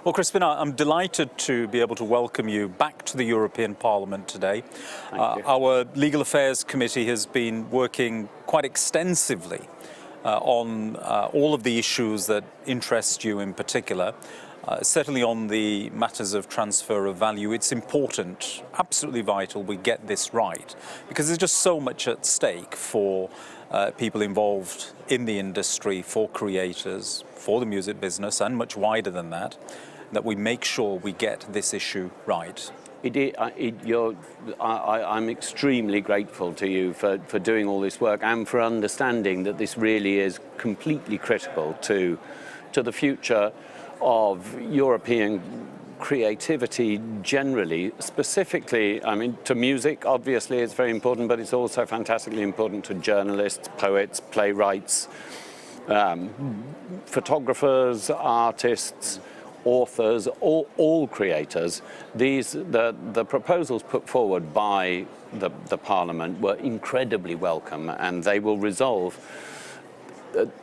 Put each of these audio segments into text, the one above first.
Well, Crispin, I'm delighted to be able to welcome you back to the European Parliament today. Our Legal Affairs Committee has been working quite extensively on all of the issues that interest you in particular. Certainly on the matters of transfer of value, it's important, absolutely vital we get this right, because there's just so much at stake for people involved in the industry, for creators, for the music business, and much wider than that, that we make sure we get this issue right. I'm extremely grateful to you for doing all this work and for understanding that this really is completely critical to the future of European creativity generally. Specifically, I mean, to music, obviously, it's very important, but it's also fantastically important to journalists, poets, playwrights, photographers, artists, authors, all creators. The proposals put forward by the Parliament were incredibly welcome, and they will resolve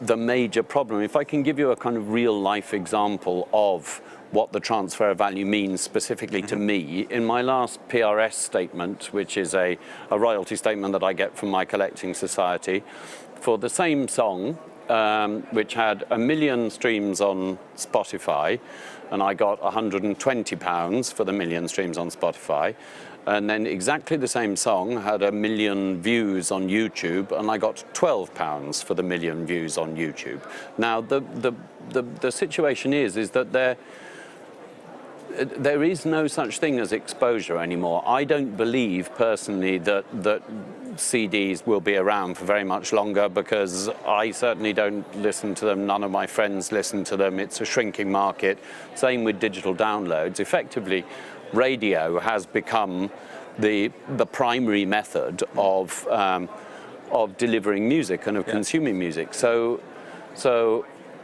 the major problem. If I can give you a kind of real-life example of what the transfer of value means specifically to me, in my last PRS statement, which is a royalty statement that I get from my collecting society, for the same song, which had 1 million streams on Spotify, and I got £120 for the 1 million streams on Spotify. And then exactly the same song had 1 million views on YouTube, and I got £12 for the 1 million views on YouTube. Now, the situation is that there is no such thing as exposure anymore. I don't believe personally that CDs will be around for very much longer, because I certainly don't listen to them. None of my friends listen to them. It's a shrinking market. Same with digital downloads. Effectively, radio has become the primary method of delivering music and of consuming music. So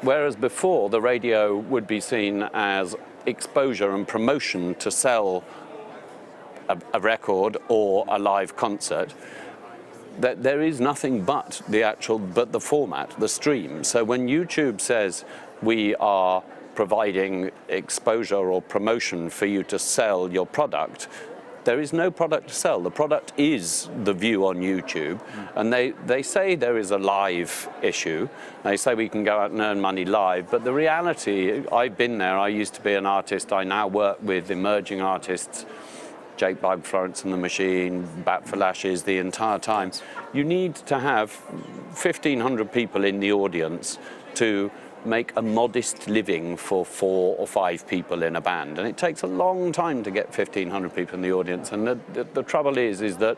whereas before the radio would be seen as exposure and promotion to sell a record or a live concert, that there is nothing but the format, the stream. So when YouTube says we are providing exposure or promotion for you to sell your product, there is no product to sell. The product is the view on YouTube. And they say there is a live issue. They say we can go out and earn money live, but the reality, I've been there. I used to be an artist. I now work with emerging artists, Jake Bug, Florence and the Machine, Bat for Lashes, the entire time. You need to have 1,500 people in the audience to make a modest living for 4 or 5 people in a band. And it takes a long time to get 1,500 people in the audience. And the trouble is that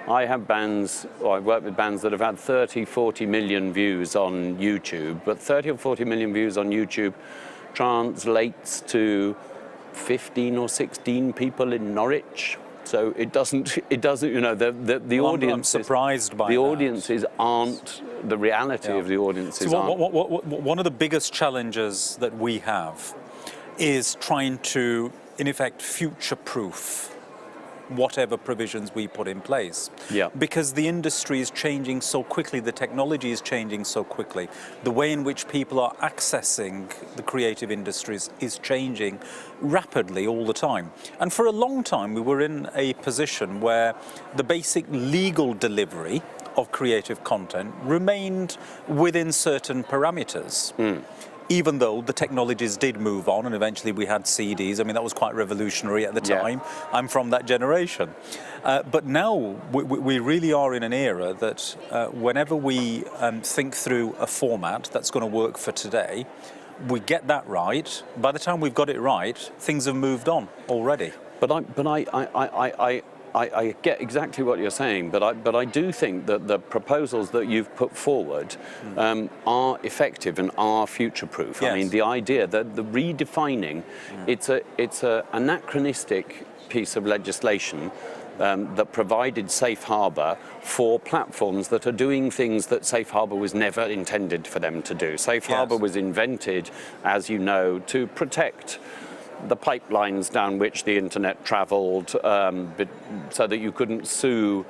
I have bands, or I've worked with bands that have had 30, 40 million views on YouTube, but 30 or 40 million views on YouTube translates to 15 or 16 people in Norwich. So it doesn't, you know, the audience. I'm surprised by the audiences aren't, the reality of the audiences aren't. One of the biggest challenges that we have is trying to, in effect, future-proof whatever provisions we put in place. Yeah. Because the industry is changing so quickly, the technology is changing so quickly, the way in which people are accessing the creative industries is changing rapidly all the time. And for a long time we were in a position where the basic legal delivery of creative content remained within certain parameters. Even though the technologies did move on and eventually we had CDs. I mean, that was quite revolutionary at the time. I'm from that generation. But now we really are in an era that whenever we think through a format that's going to work for today, we get that right. By the time we've got it right, things have moved on already. But I get exactly what you're saying, but I do think that the proposals that you've put forward are effective and are future-proof. Yes. I mean, the idea that the redefining, it's a anachronistic piece of legislation that provided safe harbour for platforms that are doing things that safe harbour was never intended for them to do. Safe harbour was invented, as you know, to protect the pipelines down which the internet travelled, so that you couldn't sue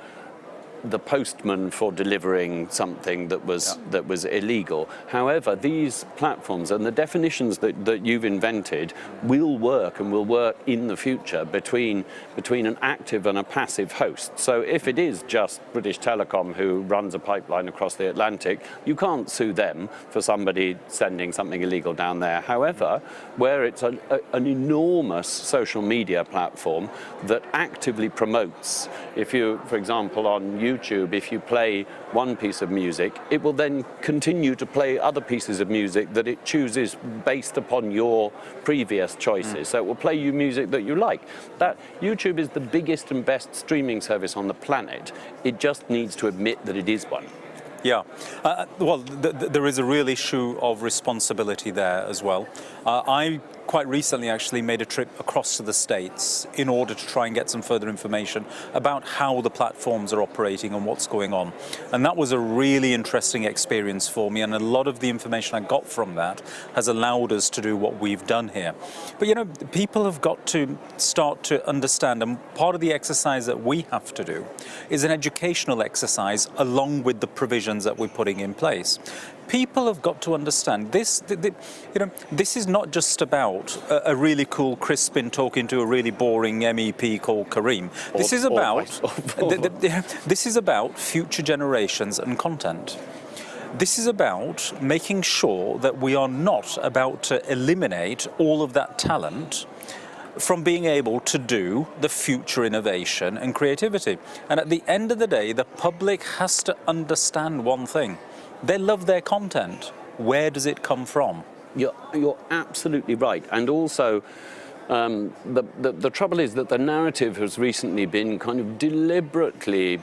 the postman for delivering something that was illegal. However, these platforms and the definitions that you've invented will work and will work in the future between an active and a passive host. So if it is just British Telecom who runs a pipeline across the Atlantic, you can't sue them for somebody sending something illegal down there. However, where it's an enormous social media platform that actively promotes, if you, for example, on YouTube, if you play one piece of music, it will then continue to play other pieces of music that it chooses based upon your previous choices. So it will play you music that you like. That YouTube is the biggest and best streaming service on the planet. It just needs to admit that it is one. Yeah, well, there is a real issue of responsibility there as well. I quite recently actually made a trip across to the States in order to try and get some further information about how the platforms are operating and what's going on. And that was a really interesting experience for me, and a lot of the information I got from that has allowed us to do what we've done here. But you know, people have got to start to understand, and part of the exercise that we have to do is an educational exercise along with the provisions that we're putting in place. People have got to understand this. You know, this is not just about a really cool Crispin talking to a really boring MEP called Karim. This is about this is about future generations and content. This is about making sure that we are not about to eliminate all of that talent from being able to do the future innovation and creativity. And at the end of the day, the public has to understand one thing. They love their content. Where does it come from? You're absolutely right. And also, the trouble is that the narrative has recently been kind of deliberately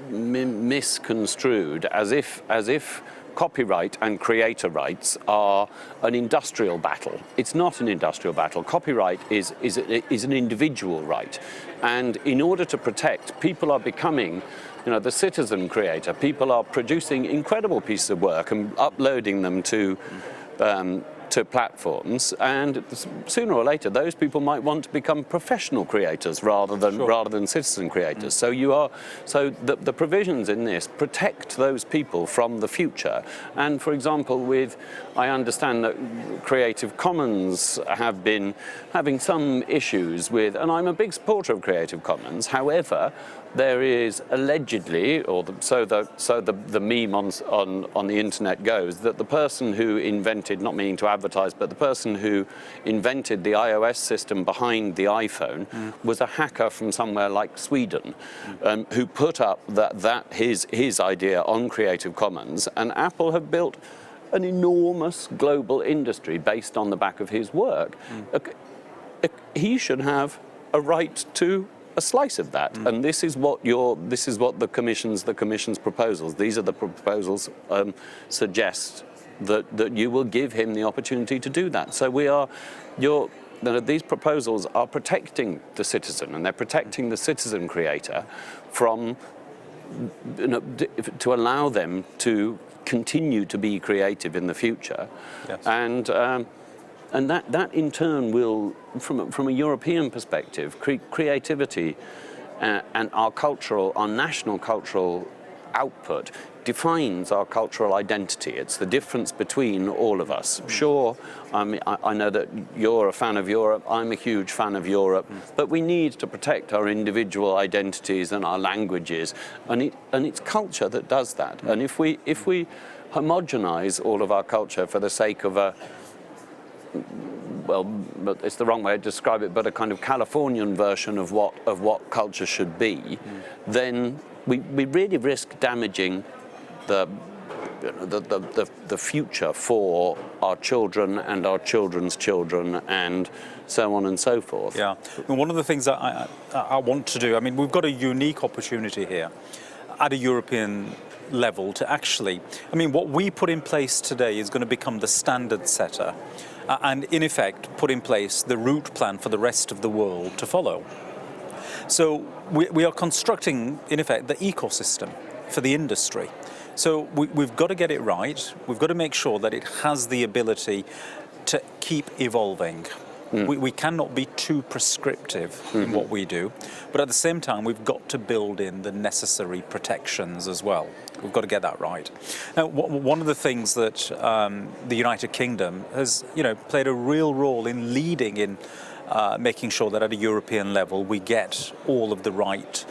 misconstrued as if copyright and creator rights are an industrial battle. It's not an industrial battle. Copyright is an individual right. And in order to protect, people are becoming, you know, the citizen creator. People are producing incredible pieces of work and uploading them to platforms, and sooner or later those people might want to become professional creators rather than citizen creators. So the provisions in this protect those people from the future. And for example, I understand that Creative Commons have been having some issues with, and I'm a big supporter of Creative Commons. However, there is allegedly, or the meme on the internet goes, that the person who invented, not meaning to advertise, but the person who invented the iOS system behind the iPhone was a hacker from somewhere like Sweden, who put up his idea on Creative Commons, and Apple have built an enormous global industry based on the back of his work. He should have a right to a slice of that, and this is what the commission's proposals. These are the proposals suggest that you will give him the opportunity to do that. So these proposals are protecting the citizen, and they're protecting the citizen creator from, you know, to allow them to continue to be creative in the future. Yes. And that in turn will, from a European perspective, creativity and our national cultural output defines our cultural identity. It's the difference between all of us. Sure, I know that you're a fan of Europe, I'm a huge fan of Europe, but we need to protect our individual identities and our languages, and it's culture that does that. And if we homogenize all of our culture for the sake of but it's the wrong way to describe it, but a kind of Californian version of what culture should be, then we really risk damaging the future for our children and our children's children and so on and so forth. Yeah, and one of the things that I want to do, I mean, we've got a unique opportunity here at a European level to actually, I mean, what we put in place today is going to become the standard setter and in effect put in place the route plan for the rest of the world to follow. So we are constructing, in effect, the ecosystem for the industry. So we've got to get it right. We've got to make sure that it has the ability to keep evolving. We cannot be too prescriptive in what we do, but at the same time, we've got to build in the necessary protections as well. We've got to get that right. Now, one of the things that the United Kingdom has, played a real role in leading in making sure that at a European level we get all of the right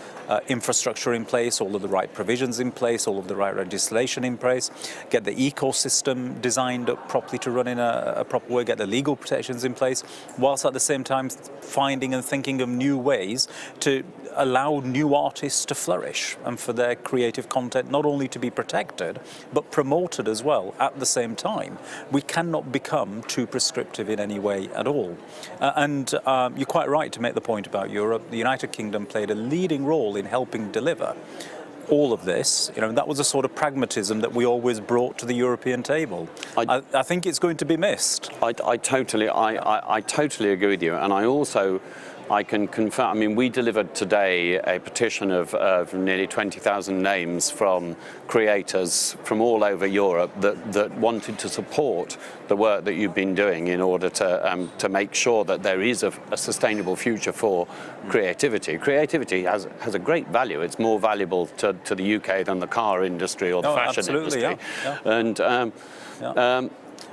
infrastructure in place, all of the right provisions in place, all of the right legislation in place, get the ecosystem designed up properly to run in a proper way, get the legal protections in place, whilst at the same time finding and thinking of new ways to allow new artists to flourish and for their creative content not only to be protected but promoted as well at the same time. We cannot become too prescriptive in any way at all. And you're quite right to make the point about Europe. The United Kingdom played a leading role in helping deliver all of this. That was a sort of pragmatism that we always brought to the European table. I think it's going to be missed. I totally agree with you, and I can confirm. I mean, we delivered today a petition of nearly 20,000 names from creators from all over Europe that wanted to support the work that you've been doing in order to make sure that there is a sustainable future for creativity. Creativity has a great value. It's more valuable to the UK than the car industry or the fashion industry. Yeah.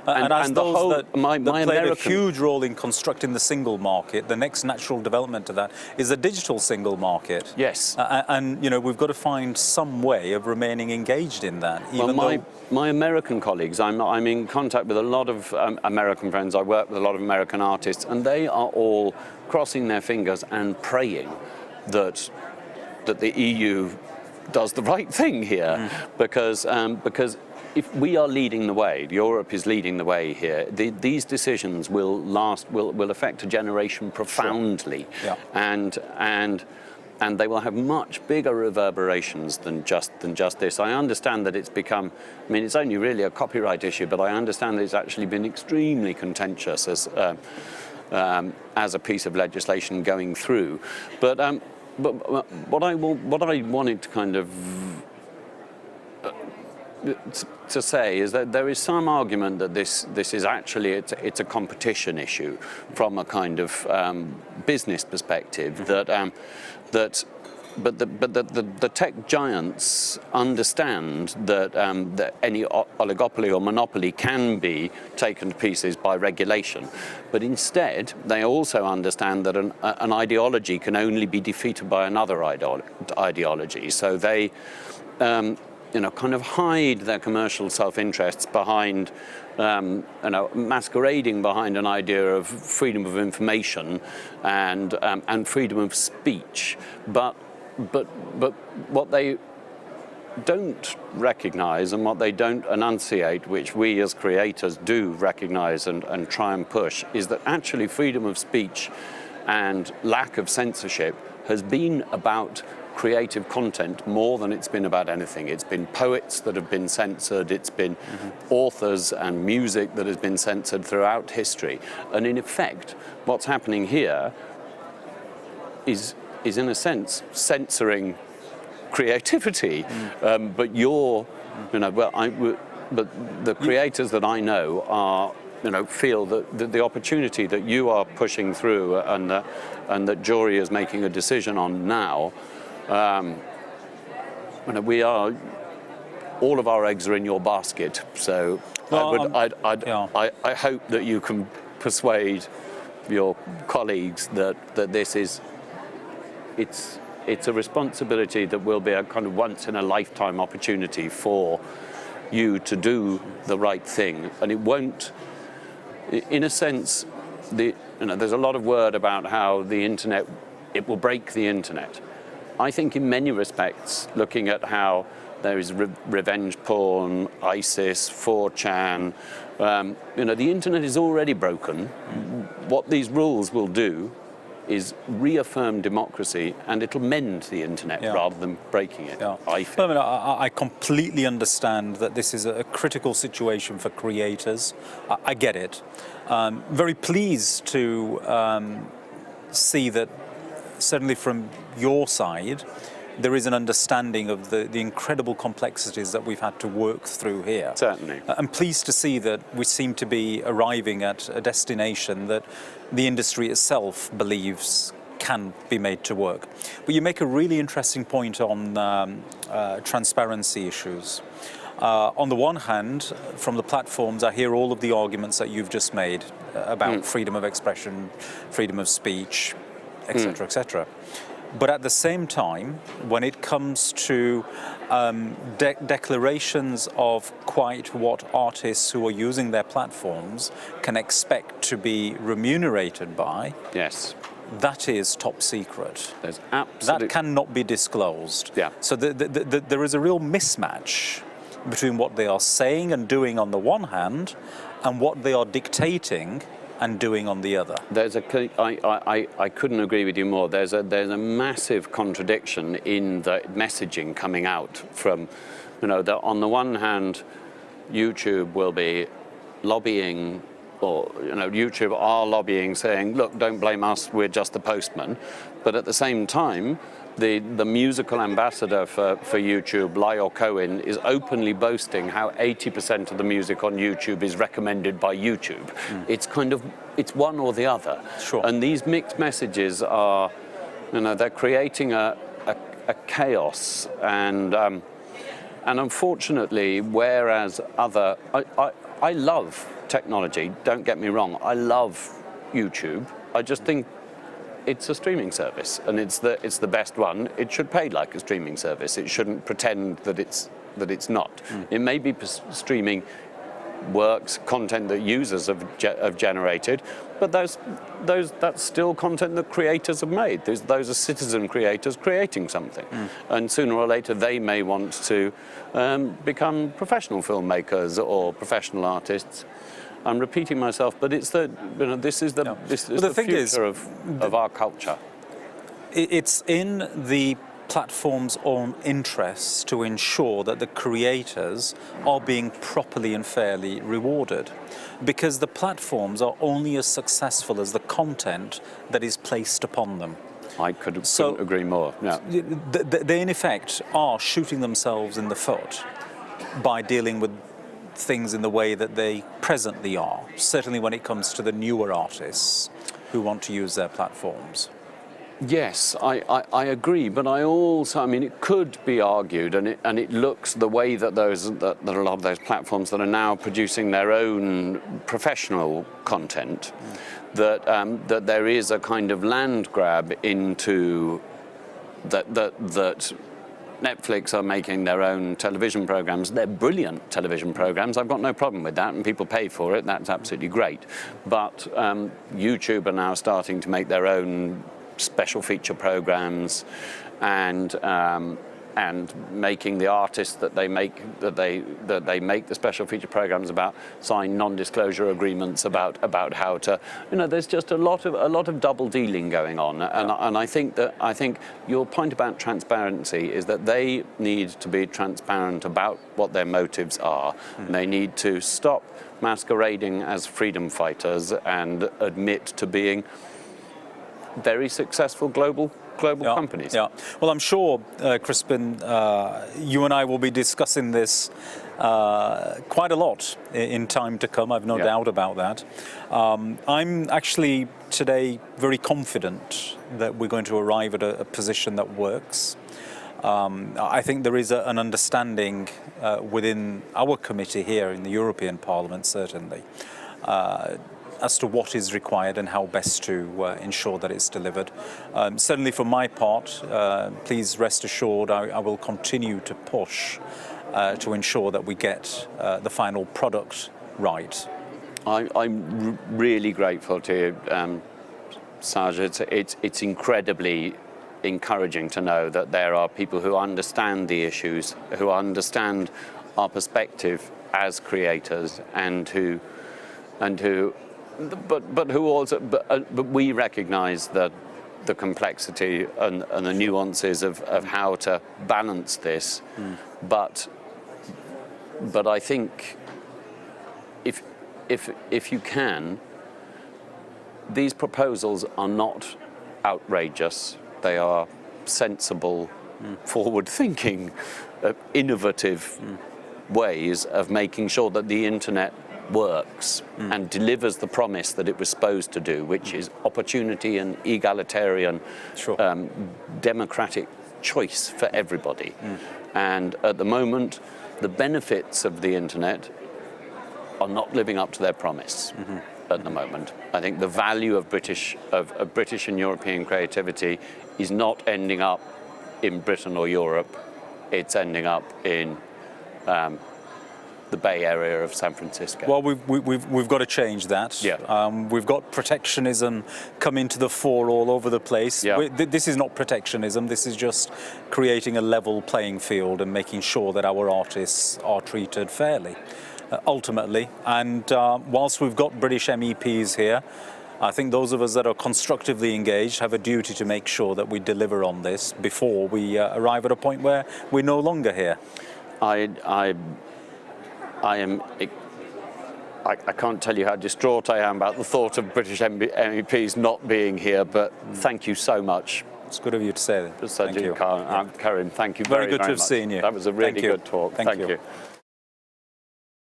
And as those that played a huge role in constructing the single market, the next natural development of that is the digital single market. Yes. And we've got to find some way of remaining engaged in that. My American colleagues, I'm in contact with a lot of American friends. I work with a lot of American artists, and they are all crossing their fingers and praying that the EU does the right thing here, because if we are leading the way, Europe is leading the way here, these decisions will affect a generation profoundly. Sure. Yeah. And they will have much bigger reverberations than just this. I understand that it's become, it's only really a copyright issue, but I understand that it's actually been extremely contentious as a piece of legislation going through. But what I wanted to kind of to say is that there is some argument that this is actually it's a competition issue from a kind of business perspective, that the tech giants understand that any oligopoly or monopoly can be taken to pieces by regulation, but instead they also understand that an ideology can only be defeated by another ideology. So they kind of hide their commercial self-interests behind, masquerading behind an idea of freedom of information and freedom of speech. But what they don't recognize and what they don't enunciate, which we as creators do recognize and try and push, is that actually freedom of speech and lack of censorship has been about creative content more than it's been about anything. It's been poets that have been censored, it's been authors and music that has been censored throughout history. And in effect, what's happening here is in a sense censoring creativity. But but the creators that I know are feel that the opportunity that you are pushing through and that Jory is making a decision on now, we are, all of our eggs are in your basket. So I hope that you can persuade your colleagues that this is, it's a responsibility that will be a kind of once in a lifetime opportunity for you to do the right thing, and it won't. In a sense, there's a lot of word about how the internet, it will break the internet. I think in many respects, looking at how there is revenge porn, ISIS, 4chan, the internet is already broken. What these rules will do is reaffirm democracy, and it'll mend the internet rather than breaking it. I think. I completely understand that this is a critical situation for creators. I get it. Very pleased to see that, certainly from your side, there is an understanding of the incredible complexities that we've had to work through here. Certainly. I'm pleased to see that we seem to be arriving at a destination that the industry itself believes can be made to work. But you make a really interesting point on transparency issues. On the one hand, from the platforms, I hear all of the arguments that you've just made about freedom of expression, freedom of speech, etc., etc. But at the same time, when it comes to declarations of quite what artists who are using their platforms can expect to be remunerated by, Yes. that is top secret. There's absolutely... That cannot be disclosed. Yeah. So there is a real mismatch between what they are saying and doing on the one hand and what they are dictating and doing on the other. I couldn't agree with you more. There's a massive contradiction in the messaging coming out from, that on the one hand, YouTube will be lobbying, or YouTube are lobbying, saying, look, don't blame us, we're just the postman. But at the same time, the musical ambassador for YouTube, Lyle Cohen, is openly boasting how 80% of the music on YouTube is recommended by YouTube. It's one or the other. Sure. And these mixed messages are, they're creating a chaos. And unfortunately, whereas I love technology, don't get me wrong, I love YouTube. I just think it's a streaming service, and it's the best one. It should pay like a streaming service. It shouldn't pretend that it's not. It may be streaming works, content that users have generated, but that's still content that creators have made. Those are citizen creators creating something, and sooner or later they may want to become professional filmmakers or professional artists. I'm repeating myself, but it's this is the future of our culture. It's in the platform's own interests to ensure that the creators are being properly and fairly rewarded, because the platforms are only as successful as the content that is placed upon them. I couldn't agree more. Yeah. They in effect are shooting themselves in the foot by dealing with things in the way that they presently are, certainly when it comes to the newer artists who want to use their platforms. Yes, I agree, but I also, it could be argued, and it looks the way that that a lot of those platforms that are now producing their own professional content, that there is a kind of land grab into that Netflix are making their own television programs. They're brilliant television programs. I've got no problem with that, and people pay for it. That's absolutely great. But YouTube are now starting to make their own special feature programs, and making the artists that they make the special feature programs about sign non-disclosure agreements about how to, there's just a lot of double dealing going on, and I think your point about transparency is that they need to be transparent about what their motives are. And they need to stop masquerading as freedom fighters and admit to being very successful global companies. Yeah. Well, I'm sure, Crispin, you and I will be discussing this quite a lot in time to come. I've no doubt about that. I'm actually today very confident that we're going to arrive at a position that works. I think there is an understanding within our committee here in the European Parliament, certainly, as to what is required and how best to ensure that it's delivered. Certainly for my part, please rest assured I will continue to push to ensure that we get the final product right. I'm really grateful to you, Sajjad. It's incredibly encouraging to know that there are people who understand the issues, who understand our perspective as creators, and who we recognise that the complexity and the nuances of how to balance this. But I think if you can, these proposals are not outrageous. They are sensible forward-thinking, innovative ways of making sure that the internet works and delivers the promise that it was supposed to do, which is opportunity and egalitarian, democratic choice for everybody. And at the moment, the benefits of the internet are not living up to their promise at the moment. I think the value of British and European creativity is not ending up in Britain or Europe. It's ending up in the Bay Area of San Francisco. Well, we've got to change that. Yeah. We've got protectionism coming to the fore all over the place. Yeah. This is not protectionism. This is just creating a level playing field and making sure that our artists are treated fairly, ultimately. And whilst we've got British MEPs here, I think those of us that are constructively engaged have a duty to make sure that we deliver on this before we arrive at a point where we're no longer here. I can't tell you how distraught I am about the thought of British MEPs not being here, but thank you so much. It's good of you to say that. Sajjad Karim, thank you very, Very good to have much. seen you. That was a really Thank you. good talk. Thank you.